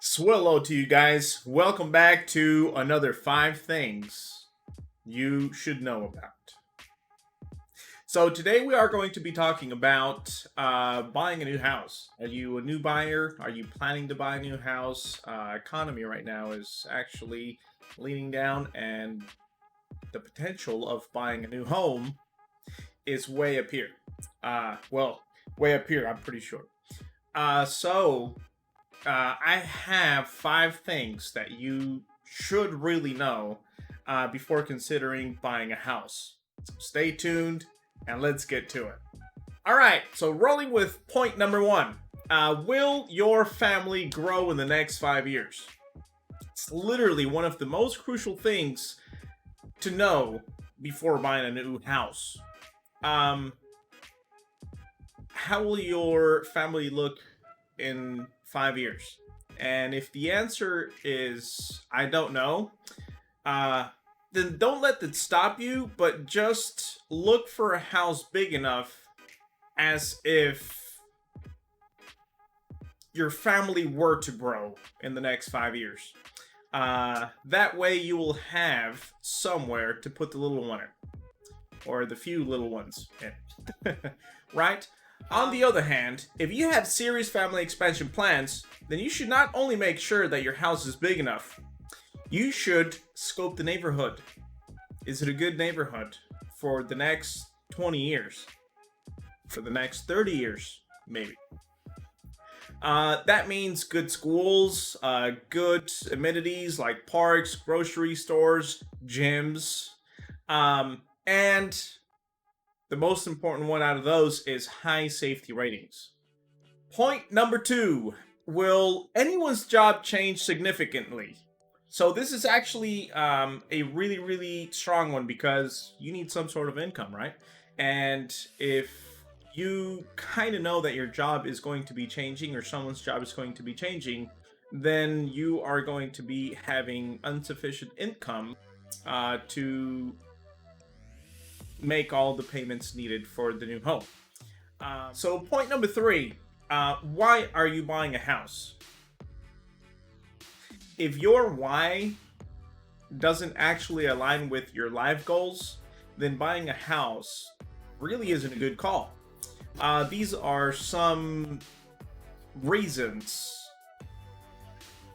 Swillo to you guys. Welcome back to another 5 things you should know about. So today we are going to be talking about buying a new house. Are you a new buyer? Are you planning to buy a new house? Economy right now is actually leaning down, and the potential of buying a new home is way up here. Way up here. I'm pretty sure. I have 5 things that you should really know before considering buying a house. So stay tuned and let's get to it. All right, so rolling with point number 1. Will your family grow in the next 5 years? It's literally one of the most crucial things to know before buying a new house. How will your family look in 5 years? And if the answer is I don't know, then don't let that stop you, but just look for a house big enough as if your family were to grow in the next 5 years. That way you will have somewhere to put the little one in, or the few little ones in. Right? On the other hand, if you have serious family expansion plans, then you should not only make sure that your house is big enough, you should scope the neighborhood. Is it a good neighborhood for the next 20 years? For the next 30 years, maybe. That means good schools, good amenities like parks, grocery stores, gyms, and the most important one out of those is high safety ratings. Point number 2. Will anyone's job change significantly? So this is actually a really, really strong one because you need some sort of income, right? And if you kind of know that your job is going to be changing or someone's job is going to be changing, then you are going to be having insufficient income to make all the payments needed for the new home. So point number 3, why are you buying a house? If your why doesn't actually align with your life goals, then buying a house really isn't a good call. These are some reasons,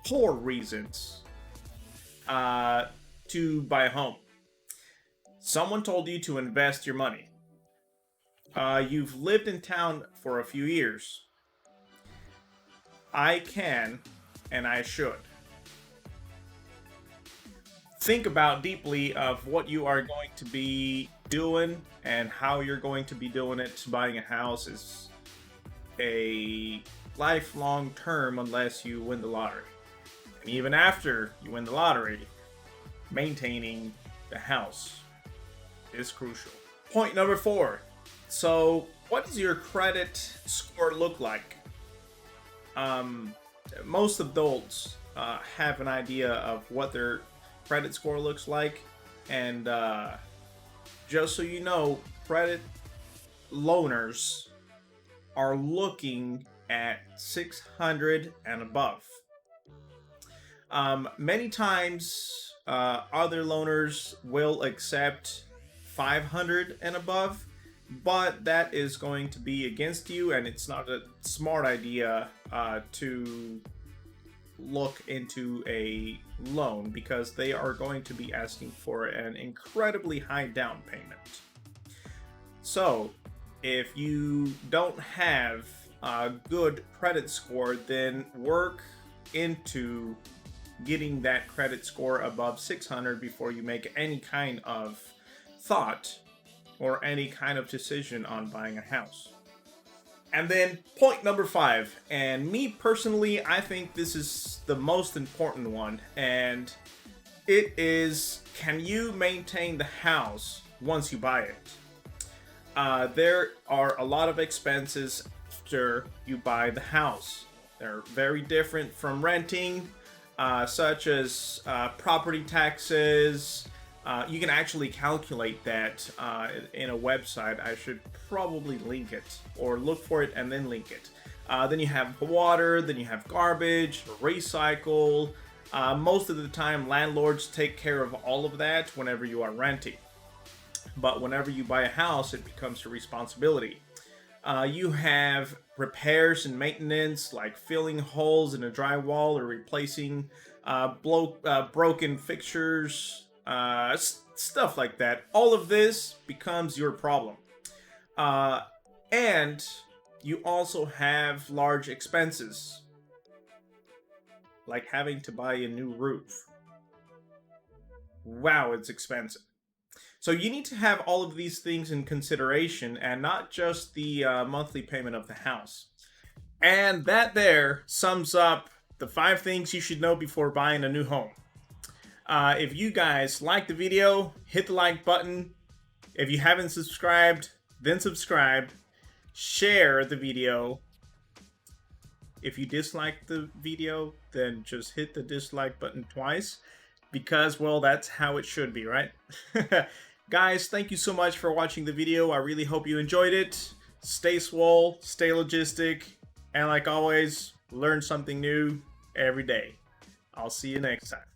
poor reasons, to buy a home. Someone told you to invest your money. You've lived in town for a few years. I can, and I should. Think about deeply of what you are going to be doing and how you're going to be doing it. Buying a house is a lifelong term unless you win the lottery. And even after you win the lottery, maintaining the house is crucial. Point number 4. So, what does your credit score look like? Most adults have an idea of what their credit score looks like, and just so you know, credit loaners are looking at 600 and above. Many times, other loaners will accept 500 and above, but that is going to be against you, and it's not a smart idea to look into a loan because they are going to be asking for an incredibly high down payment. So, if you don't have a good credit score, then work into getting that credit score above 600 before you make any kind of thought or any kind of decision on buying a house. And then point number 5, and me personally, I think this is the most important one, and it is, can you maintain the house once you buy it? There are a lot of expenses after you buy the house. They're very different from renting, such as property taxes. You can actually calculate that in a website. I should probably link it or look for it and then link it. Then you have water, then you have garbage, recycle. Most of the time, landlords take care of all of that whenever you are renting. But whenever you buy a house, it becomes your responsibility. You have repairs and maintenance, like filling holes in a drywall or replacing broken fixtures, stuff like that. All of this becomes your problem. Uh, and you also have large expenses, like having to buy a new roof. Wow, it's expensive. So you need to have all of these things in consideration and not just the monthly payment of the house. And that there sums up the 5 things you should know before buying a new home. If you guys like the video, hit the like button. If you haven't subscribed, then subscribe. Share the video. If you dislike the video, then just hit the dislike button twice. Because, well, that's how it should be, right? Guys, thank you so much for watching the video. I really hope you enjoyed it. Stay swole, stay logistic, and like always, learn something new every day. I'll see you next time.